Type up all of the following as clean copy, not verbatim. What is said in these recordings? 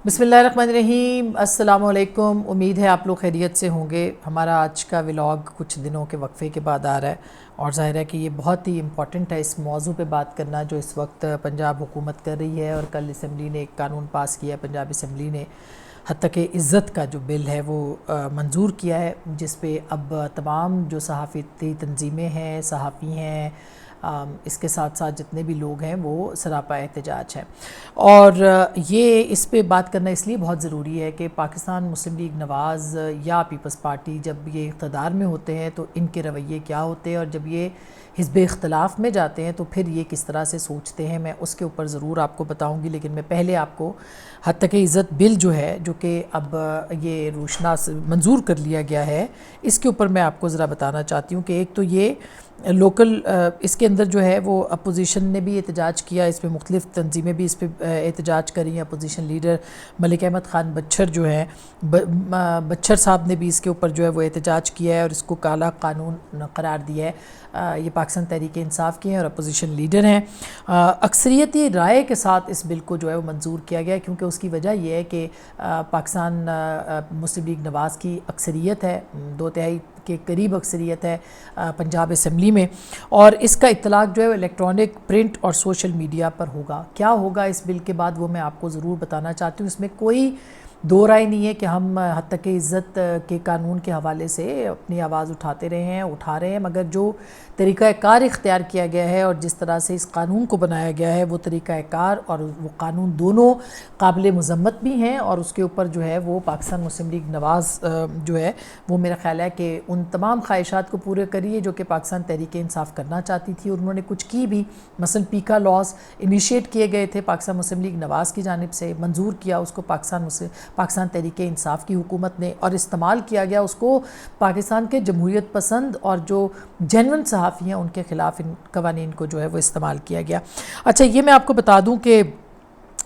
بسم اللہ الرحمن الرحیم، السلام علیکم۔ امید ہے آپ لوگ خیریت سے ہوں گے۔ ہمارا آج کا ولاگ کچھ دنوں کے وقفے کے بعد آ رہا ہے اور ظاہر ہے کہ یہ بہت ہی امپورٹنٹ ہے اس موضوع پہ بات کرنا جو اس وقت پنجاب حکومت کر رہی ہے، اور کل اسمبلی نے ایک قانون پاس کیا ہے، پنجاب اسمبلی نے حتیٰ کہ عزت کا جو بل ہے وہ منظور کیا ہے، جس پہ اب تمام جو صحافتی تنظیمیں ہیں، صحافی ہیں، اس کے ساتھ ساتھ جتنے بھی لوگ ہیں وہ سراپا احتجاج ہیں۔ اور یہ اس پہ بات کرنا اس لیے بہت ضروری ہے کہ پاکستان مسلم لیگ نواز یا پیپلز پارٹی جب یہ اقتدار میں ہوتے ہیں تو ان کے رویے کیا ہوتے ہیں، اور جب یہ حزب اختلاف میں جاتے ہیں تو پھر یہ کس طرح سے سوچتے ہیں، میں اس کے اوپر ضرور آپ کو بتاؤں گی۔ لیکن میں پہلے آپ کو حتیٰ کہ عزت بل جو ہے، جو کہ اب یہ روشناس منظور کر لیا گیا ہے، اس کے اوپر میں آپ کو ذرا بتانا چاہتی ہوں کہ ایک تو یہ لوکل اس کے اندر جو ہے وہ اپوزیشن نے بھی احتجاج کیا، اس پہ مختلف تنظیمیں بھی اس پہ احتجاج کر رہی ہیں۔ اپوزیشن لیڈر ملک احمد خان بچھر جو ہیں، بچھر صاحب نے بھی اس کے اوپر جو ہے وہ احتجاج کیا ہے اور اس کو کالا قانون قرار دیا ہے۔ یہ پاکستان تحریک انصاف کے ہیں اور اپوزیشن لیڈر ہیں۔ اکثریتی رائے کے ساتھ اس بل کو جو ہے وہ منظور کیا گیا، کیونکہ اس کی وجہ یہ ہے کہ پاکستان مسلم لیگ نواز کی اکثریت ہے، 2/3 کے قریب اکثریت ہے پنجاب اسمبلی میں، اور اس کا اطلاق جو ہے الیکٹرانک، پرنٹ اور سوشل میڈیا پر ہوگا۔ کیا ہوگا اس بل کے بعد وہ میں آپ کو ضرور بتانا چاہتی ہوں۔ اس میں کوئی دو رائے نہیں ہے کہ ہم حتیٰ کہ عزت کے قانون کے حوالے سے اپنی آواز اٹھا رہے ہیں، مگر جو طریقہ کار اختیار کیا گیا ہے اور جس طرح سے اس قانون کو بنایا گیا ہے، وہ طریقہ کار اور وہ قانون دونوں قابل مذمت بھی ہیں، اور اس کے اوپر جو ہے وہ پاکستان مسلم لیگ نواز جو ہے وہ میرا خیال ہے کہ ان تمام خواہشات کو پورے کریے جو کہ پاکستان تحریک انصاف کرنا چاہتی تھی، اور انہوں نے کچھ کی بھی۔ مثلا پیکا لاز انیشیٹ کیے گئے تھے پاکستان مسلم لیگ نواز کی جانب سے، منظور کیا اس کو پاکستان تحریک انصاف کی حکومت نے، اور استعمال کیا گیا اس کو پاکستان کے جمہوریت پسند اور جو جینون صحافی ہیں ان کے خلاف ان قوانین کو جو ہے وہ استعمال کیا گیا۔ اچھا، یہ میں آپ کو بتا دوں کہ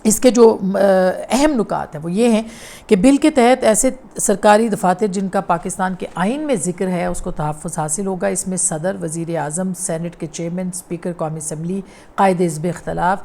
اس کے جو اہم نکات ہیں وہ یہ ہیں کہ بل کے تحت ایسے سرکاری دفاتر جن کا پاکستان کے آئین میں ذکر ہے اس کو تحفظ حاصل ہوگا۔ اس میں صدر، وزیر اعظم، سینٹ کے چیئرمین، اسپیکر قومی اسمبلی، قائد حزب اختلاف،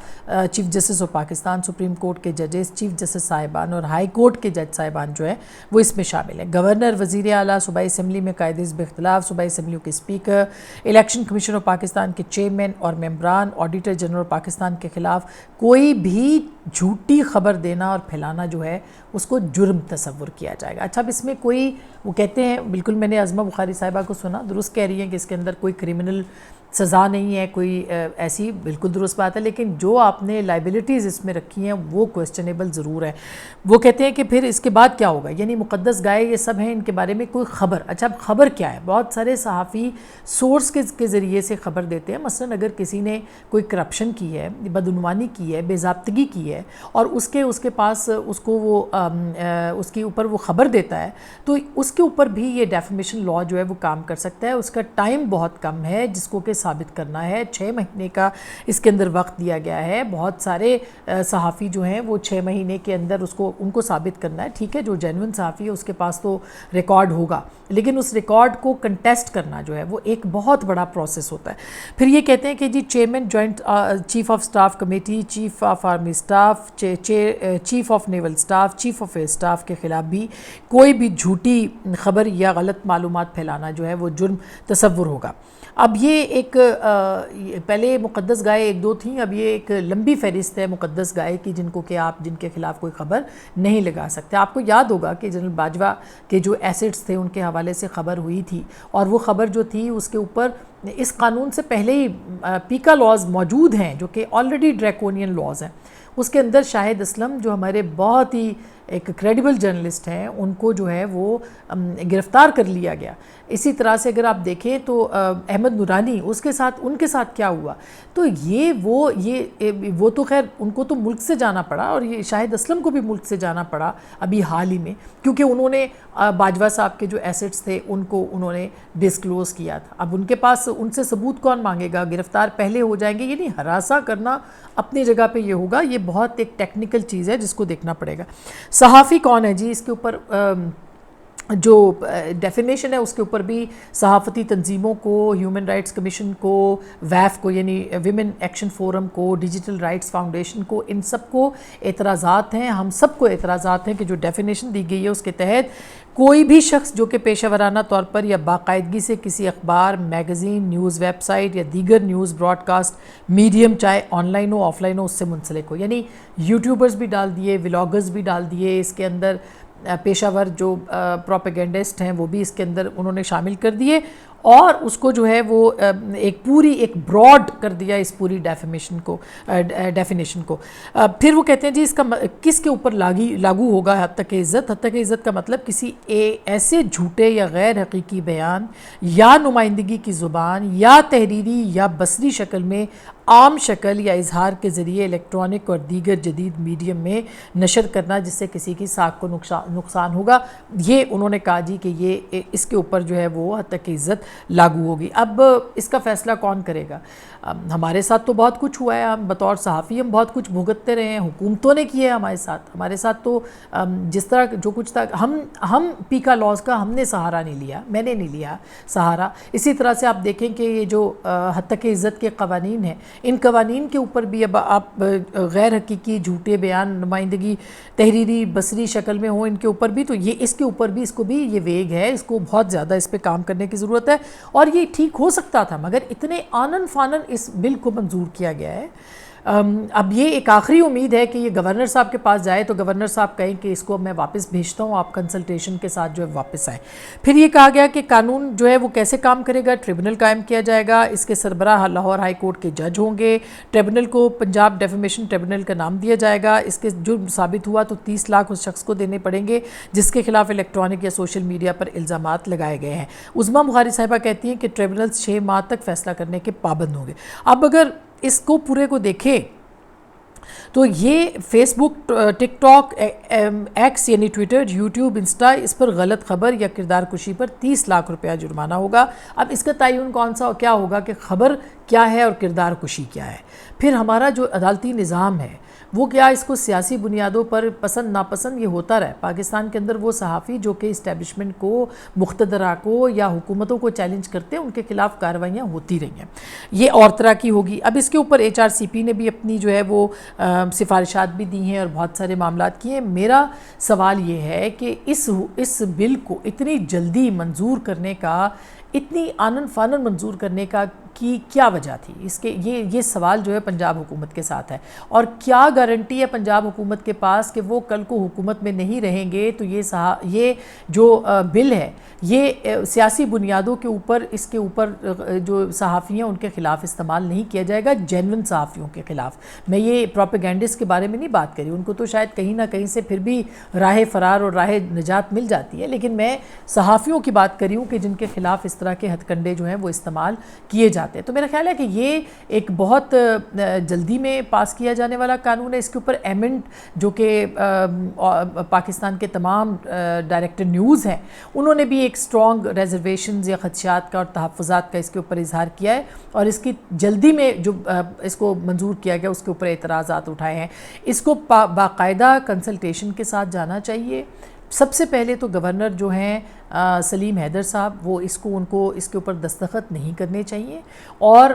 chief justice of Pakistan, supreme court کے ججز، چیف جسٹس صاحبان اور ہائی کورٹ کے جج صاحبان جو ہیں وہ اس میں شامل ہیں۔ گورنر، وزیر اعلیٰ، صوبائی اسمبلی میں قائد حزب اختلاف، صوبائی اسمبلیوں کے speaker, election commission of Pakistan کے چیئرمین اور ممبران، آڈیٹر جنرل پاکستان کے خلاف کوئی بھی جھوٹی خبر دینا اور پھیلانا جو ہے اس کو جرم تصور کیا جائے گا۔ اچھا، اب اس میں کوئی وہ کہتے ہیں، بالکل میں نے عظمہ بخاری صاحبہ کو سنا، درست کہہ رہی ہیں کہ اس کے اندر کوئی کرمنل سزا نہیں ہے، کوئی ایسی بالکل درست بات ہے، لیکن جو آپ نے لائبلٹیز اس میں رکھی ہیں وہ کویسچنیبل ضرور ہے۔ وہ کہتے ہیں کہ پھر اس کے بعد کیا ہوگا، یعنی مقدس گائے یہ سب ہیں، ان کے بارے میں کوئی خبر۔ اچھا، اب خبر کیا ہے؟ بہت سارے صحافی سورس کے ذریعے سے خبر دیتے ہیں۔ مثلا اگر کسی نے کوئی کرپشن کی ہے، بدعنوانی کی ہے، بے ضابطگی کی ہے، اور اس کے پاس اس کو وہ اس کے اوپر وہ خبر دیتا ہے، تو اس کے اوپر بھی یہ ڈیفیمیشن لا جو ہے وہ کام کر سکتا ہے۔ اس کا ٹائم بہت کم ہے جس کو کہ ثابت کرنا ہے، 6 مہینے کا اس کے اندر وقت دیا گیا ہے۔ بہت سارے صحافی جو ہیں وہ 6 مہینے کے اندر ان کو ثابت کرنا ہے۔ ٹھیک ہے، جو جینوئن صحافی ہے اس کے پاس تو ریکارڈ ہوگا، لیکن اس ریکارڈ کو کنٹیسٹ کرنا جو ہے وہ ایک بہت بڑا پروسیس ہوتا ہے۔ پھر یہ کہتے ہیں کہ جی chairman joint chief of staff committee, chief of army staff, chief of naval staff, chief of air staff کے خلاف بھی کوئی بھی جھوٹی خبر یا غلط معلومات پھیلانا جو ہے وہ جرم تصور ہوگا۔ اب یہ ایک پہلے مقدس گائے 1-2 تھیں، اب یہ ایک لمبی فہرست ہے مقدس گائے کی جن کے خلاف کوئی خبر نہیں لگا سکتے۔ آپ کو یاد ہوگا کہ جنرل باجوہ کے جو ایسٹس تھے ان کے حوالے سے خبر ہوئی تھی، اور وہ خبر جو تھی اس کے اوپر اس قانون سے پہلے ہی پیکا لاز موجود ہیں جو کہ آلریڈی ڈریکونین لاز ہیں۔ اس کے اندر شاہد اسلم جو ہمارے بہت ہی ایک کریڈیبل جرنلسٹ ہیں، ان کو جو ہے وہ گرفتار کر لیا گیا۔ اسی طرح سے اگر آپ دیکھیں تو احمد نورانی، ان کے ساتھ کیا ہوا، تو وہ تو خیر ان کو تو ملک سے جانا پڑا، اور یہ شاہد اسلم کو بھی ملک سے جانا پڑا ابھی حال ہی میں، کیونکہ انہوں نے باجوہ صاحب کے جو ایسٹس تھے ان کو انہوں نے ڈسکلوز کیا تھا۔ اب ان کے پاس ان سے ثبوت کون مانگے گا؟ گرفتار پہلے ہو جائیں گے، یعنی ہراساں کرنا اپنی جگہ پہ یہ ہوگا۔ یہ بہت ایک ٹیکنیکل چیز ہے جس کو دیکھنا پڑے گا۔ صحافی کون ہے جی؟ اس کے اوپر جو ڈیفینیشن ہے اس کے اوپر بھی صحافتی تنظیموں کو، ہیومن رائٹس کمیشن کو، ویف کو یعنی ویمن ایکشن فورم کو، ڈیجیٹل رائٹس فاؤنڈیشن کو، ان سب کو اعتراضات ہیں، ہم سب کو اعتراضات ہیں کہ جو ڈیفینیشن دی گئی ہے اس کے تحت کوئی بھی شخص جو کہ پیشہ ورانہ طور پر یا باقاعدگی سے کسی اخبار، میگزین، نیوز ویب سائٹ یا دیگر نیوز براڈ کاسٹ میڈیم چاہے آن لائن ہو آف لائن ہو اس سے منسلک ہو، یعنی یوٹیوبرز بھی ڈال دیے، ولاگرز بھی ڈال دیے اس کے اندر، پیشہ ور جو پروپیگنڈسٹ ہیں وہ بھی اس کے اندر انہوں نے شامل کر دیے، اور اس کو جو ہے وہ ایک پوری ایک براڈ کر دیا اس پوری ڈیفینیشن کو۔ پھر وہ کہتے ہیں جی اس کا کس کے اوپر لاگو ہوگا حد تک عزت؟ حد تک عزت کا مطلب کسی ایسے جھوٹے یا غیر حقیقی بیان یا نمائندگی کی زبان یا تحریری یا بصری شکل میں عام شکل یا اظہار کے ذریعے الیکٹرانک اور دیگر جدید میڈیم میں نشر کرنا جس سے کسی کی ساکھ کو نقصان ہوگا۔ یہ انہوں نے کہا جی کہ یہ اس کے اوپر جو ہے وہ حد تک عزت لاگو ہوگی۔ اب اس کا فیصلہ کون کرے گا؟ ہمارے ساتھ تو بہت کچھ ہوا ہے، ہم بطور صحافی ہم بہت کچھ بھگتتے رہے ہیں، حکومتوں نے کیے ہمارے ساتھ تو جس طرح جو کچھ تھا ہم پیکا لاز کا ہم نے سہارا نہیں لیا، میں نے نہیں لیا سہارا۔ اسی طرح سے آپ دیکھیں کہ یہ جو حد تک عزت کے قوانین ہیں، ان قوانین کے اوپر بھی اب آپ غیر حقیقی جھوٹے بیان نمائندگی تحریری بصری شکل میں ہوں، ان کے اوپر بھی تو یہ اس کے اوپر بھی اس کو بھی یہ ویگ ہے، اس کو بہت زیادہ اس پہ کام کرنے کی ضرورت ہے، اور یہ ٹھیک ہو سکتا تھا مگر اتنے آنن فانن اس بل کو منظور کیا گیا ہے۔ اب یہ ایک آخری امید ہے کہ یہ گورنر صاحب کے پاس جائے تو گورنر صاحب کہیں کہ اس کو میں واپس بھیجتا ہوں، آپ کنسلٹیشن کے ساتھ جو ہے واپس آئیں۔ پھر یہ کہا گیا کہ قانون جو ہے وہ کیسے کام کرے گا، ٹریبونل قائم کیا جائے گا، اس کے سربراہ لاہور ہائی کورٹ کے جج ہوں گے، ٹریبونل کو پنجاب ڈیفیمیشن ٹریبونل کا نام دیا جائے گا، اس کے جرم ثابت ہوا تو 30 لاکھ اس شخص کو دینے پڑیں گے جس کے خلاف الیکٹرانک یا سوشل میڈیا پر الزامات لگائے گئے ہیں۔ عظمیٰ بخاری صاحبہ کہتی ہیں کہ ٹریبونلز 6 ماہ تک فیصلہ کرنے کے پابند ہوں گے۔ اب اگر اس کو پورے کو دیکھیں تو یہ فیس بک، ٹک ٹاک، ایکس یعنی ٹویٹر، یوٹیوب، انسٹا، اس پر غلط خبر یا کردار کشی پر 30 لاکھ روپیہ جرمانہ ہوگا۔ اب اس کا تعین کون سا کیا ہوگا کہ خبر کیا ہے اور کردار کشی کیا ہے۔ پھر ہمارا جو عدالتی نظام ہے وہ کیا اس کو سیاسی بنیادوں پر پسند ناپسند یہ ہوتا رہا ہے۔ پاکستان کے اندر وہ صحافی جو کہ اسٹیبلشمنٹ کو، مقتدرہ کو یا حکومتوں کو چیلنج کرتے ہیں ان کے خلاف کارروائیاں ہوتی رہی ہیں، یہ اور طرح کی ہوگی۔ اب اس کے اوپر HRCP نے بھی اپنی جو ہے وہ سفارشات بھی دی ہیں اور بہت سارے معاملات کیے ہیں۔ میرا سوال یہ ہے کہ اس بل کو اتنی جلدی منظور کرنے کا، اتنی آنن فانن منظور کرنے کا کی کیا وجہ تھی؟ اس کے یہ سوال جو ہے پنجاب حکومت کے ساتھ ہے، اور کیا گارنٹی ہے پنجاب حکومت کے پاس کہ وہ کل کو حکومت میں نہیں رہیں گے تو یہ جو بل ہے یہ سیاسی بنیادوں کے اوپر، اس کے اوپر جو صحافی ہیں ان کے خلاف استعمال نہیں کیا جائے گا، جینون صحافیوں کے خلاف۔ میں یہ پروپیگنڈسٹ کے بارے میں نہیں بات کری، ان کو تو شاید کہیں نہ کہیں سے پھر بھی راہ فرار اور راہ نجات مل جاتی ہے، لیکن میں صحافیوں کی بات کری ہوں کہ جن کے خلاف اس طرح کے ہتھ کنڈے جو ہیں وہ استعمال کیے جاتے ہیں۔ تو میرا خیال ہے کہ یہ ایک بہت جلدی میں پاس کیا جانے والا قانون ہے۔ اس کے اوپر ایمنڈ جو کہ پاکستان کے تمام ڈائریکٹر نیوز ہیں انہوں نے بھی ایک سٹرونگ ریزرویشنز یا خدشات کا اور تحفظات کا اس کے اوپر اظہار کیا ہے، اور اس کی جلدی میں جو اس کو منظور کیا گیا اس کے اوپر اعتراضات اٹھائے ہیں۔ اس کو باقاعدہ کنسلٹیشن کے ساتھ جانا چاہیے۔ سب سے پہلے تو گورنر جو ہیں سلیم حیدر صاحب، وہ ان کو اس کے اوپر دستخط نہیں کرنے چاہیے، اور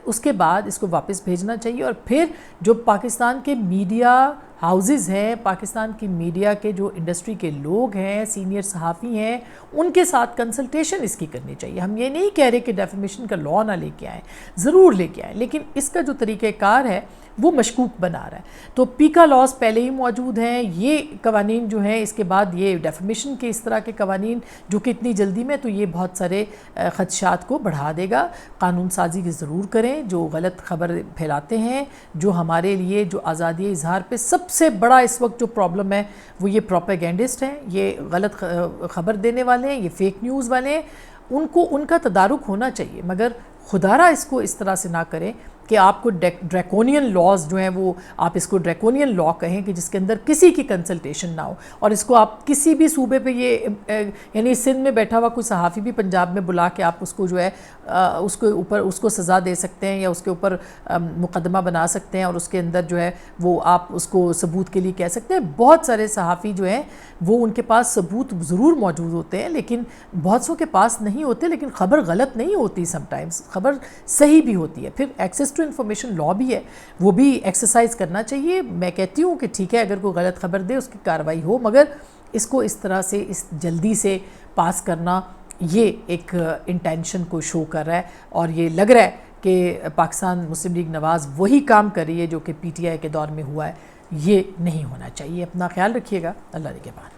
اس کے بعد اس کو واپس بھیجنا چاہیے، اور پھر جو پاکستان کے میڈیا ہاؤسز ہیں، پاکستان کی میڈیا کے جو انڈسٹری کے لوگ ہیں، سینئر صحافی ہیں، ان کے ساتھ کنسلٹیشن اس کی کرنی چاہیے۔ ہم یہ نہیں کہہ رہے کہ ڈیفیمیشن کا لاء نہ لے کے آئیں، ضرور لے کے آئیں، لیکن اس کا جو طریقہ کار ہے وہ مشکوک بنا رہا ہے۔ تو پیکا لاز پہلے ہی موجود ہیں، یہ قوانین جو ہیں اس کے بعد یہ ڈیفیمیشن کے اس طرح کے قوانین جو کہ اتنی جلدی میں، تو یہ بہت سارے خدشات کو بڑھا دے گا۔ قانون سازی ضرور کریں، جو غلط خبر پھیلاتے ہیں، جو ہمارے لیے جو آزادی اظہار پہ سب سے بڑا اس وقت جو پرابلم ہے وہ یہ پروپیگنڈسٹ ہیں، یہ غلط خبر دینے والے ہیں، یہ فیک نیوز والے ہیں، ان کا تدارک ہونا چاہیے، مگر خدا را اس کو اس طرح سے نہ کریں کہ آپ کو ڈریکونین لاز جو ہیں وہ آپ اس کو ڈریکونین لا کہیں کہ جس کے اندر کسی کی کنسلٹیشن نہ ہو، اور اس کو آپ کسی بھی صوبے پہ یہ یعنی سندھ میں بیٹھا ہوا کوئی صحافی بھی پنجاب میں بلا کے آپ اس کو جو ہے اس کے اوپر اس کو سزا دے سکتے ہیں یا اس کے اوپر مقدمہ بنا سکتے ہیں، اور اس کے اندر جو ہے وہ آپ اس کو ثبوت کے لیے کہہ سکتے ہیں۔ بہت سارے صحافی جو ہیں وہ ان کے پاس ثبوت ضرور موجود ہوتے ہیں، لیکن بہت سو کے پاس نہیں ہوتے، لیکن خبر غلط نہیں ہوتی، سم ٹائمز خبر صحیح بھی ہوتی ہے۔ پھر ایکسیس ٹو انفارمیشن لا بھی ہے، وہ بھی ایکسرسائز کرنا چاہیے۔ میں کہتی ہوں کہ ٹھیک ہے اگر کوئی غلط خبر دے اس کی کارروائی ہو، مگر اس کو اس طرح سے اس جلدی سے پاس کرنا یہ ایک انٹینشن کو شو کر رہا ہے، اور یہ لگ رہا ہے کہ پاکستان مسلم لیگ نواز وہی کام کر رہی ہے جو کہ پی ٹی آئی کے دور میں ہوا ہے۔ یہ نہیں ہونا چاہیے۔ اپنا خیال رکھیے گا، اللہ نگہبان۔